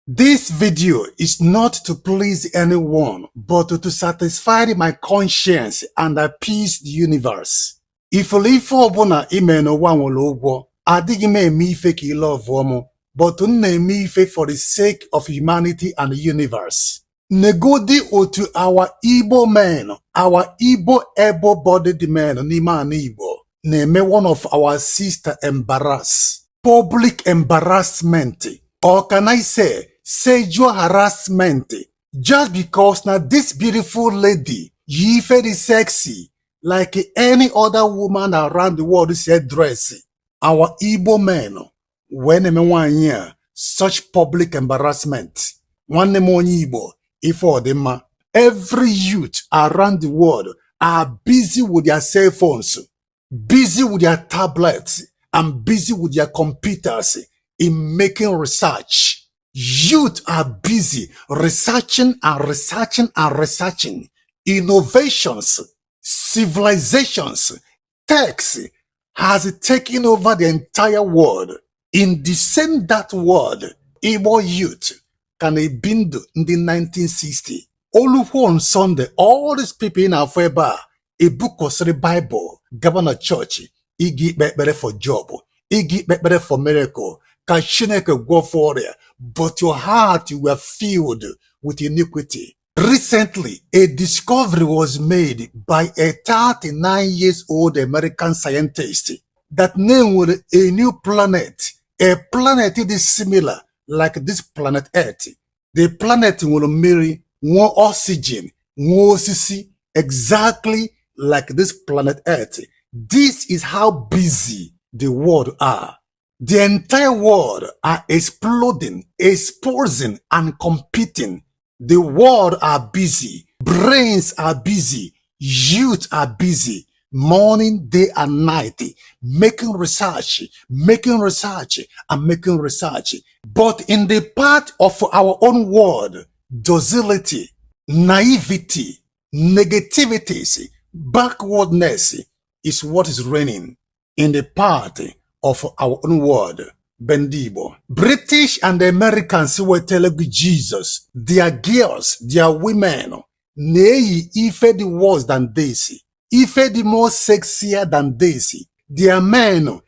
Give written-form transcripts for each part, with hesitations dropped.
This video is not to please anyone, but to satisfy my conscience and appease the universe. Ifolife ọbụla ime n'ụwa nwere ụgwọ, adịghị m eme ife ka ịlọvụọ m, but m na-eme ife for the sake of humanity and the universe. Negodi otu our Igbo men, our Igbo able-bodied men n'ime ana Igbo, na-eme one of our sister embarrass, public embarrassment, or can I say, sexual harassment, just because now this beautiful lady, ye very sexy, like any other woman around the world is dressing. Our Igbo men, when them 1 year, such public embarrassment, one them on Igbo, if for them, every youth around the world are busy with their cell phones, busy with their tablets, and busy with their computers in making research. Youth are busy researching and researching and researching. Innovations, civilizations, techs has taken over the entire world. In the same that world, Igbo youth can a bindu in the 1960. Olufu on Sunday, all these people in Afeba, a book of the Bible, governor church, igi better for job, igi better for miracle. Can Shineke go for there, but your heart you were filled with iniquity. Recently, a discovery was made by a 39-year-old American scientist that named a new planet, a planet that is similar like this planet Earth. The planet will marry more oxygen, more CC, exactly like this planet Earth. This is how busy the world are. The entire world are exploding, exposing, and competing. The world are busy. Brains are busy. Youth are busy. Morning, day, and night. Making research, and making research. But in the part of our own world, docility, naivety, negativities, backwardness is what is reigning in the part of our own world, Bendibo. British and Americans were telling Jesus, their girls, their women, nay, if the worse than this, if the more sexier than this, their men,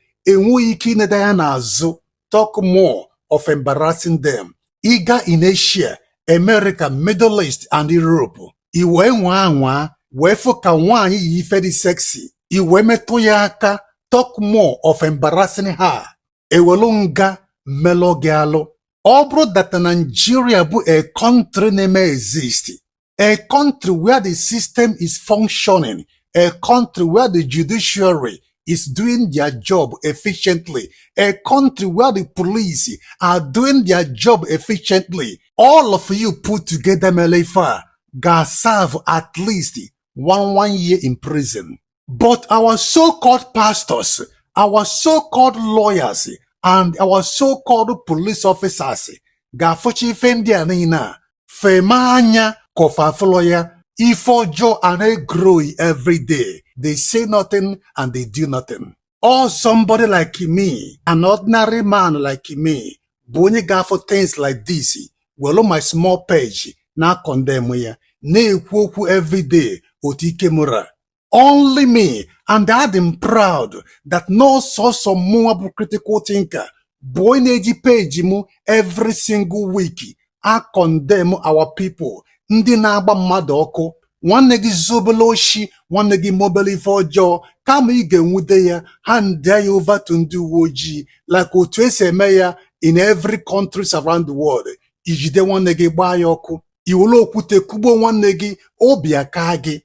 talk more of embarrassing them. Eager in Asia, America, Middle East, and Europe. Iwe nwa wefo ka nwanyi ife di sexy. Iwe meto ya aka talk more of embarrassing her. Ewelunga melogalo. Obro that Nigeria bu a country name exist. A country where the system is functioning. A country where the judiciary is doing their job efficiently. A country where the police are doing their job efficiently. All of you put together, Melefa, ga serve at least one year in prison. But our so-called pastors, our so-called lawyers, and our so-called police officers, ga fochi fendi anina, femanya kofafloya, ifojo and grow every day. They say nothing and they do nothing. Or somebody like me, an ordinary man like me, bonye ga for things like this, well on my small page, na condemn ya, ne kwoku every day, otike mura. Only me, and I'm proud that no source of more critical thinker, boyneji page mu every single week, I condemn our people. Ndi na-agba mmadụ ọkụ, nwanne gị zoboloshi, nwanne gị mobile ife ọjọọ, kama ị ga-enwude ya, hand ya over to ndị uwe ojii, like otu esi eme ya in every countries around the world. Ijide nwanne gị gbaa ya ọkụ, iwolo okwute kubo nwanne gị, obi aka gị.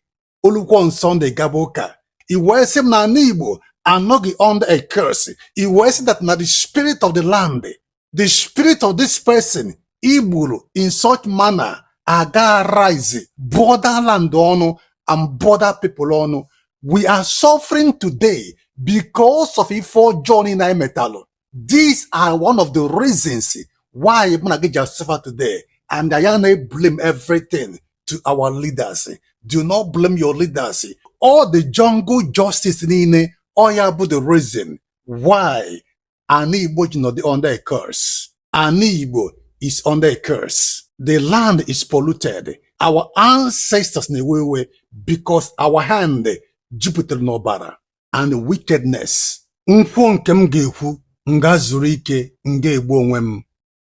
On Sunday Gaboka. It was him na Igbo and not under a curse. It was that na the spirit of the land, the spirit of this person, Igbo, in such manner, aga rise, borderland ono and border people ono. We are suffering today because of Ifo Johnny Naimetalo. These are one of the reasons why Munagija suffer today. And I blame everything to our leaders. Do not blame your leaders. All the jungle justice nine, oyabu the reason why Ani Igbo is not under a curse. Ani Igbo is under a curse. The land is polluted. Our ancestors na-ewe because our hand jupụtara n'ọbara and wickedness. Nkwụ nke m ga-ekwu nga zuru ike nga egbu onwe m.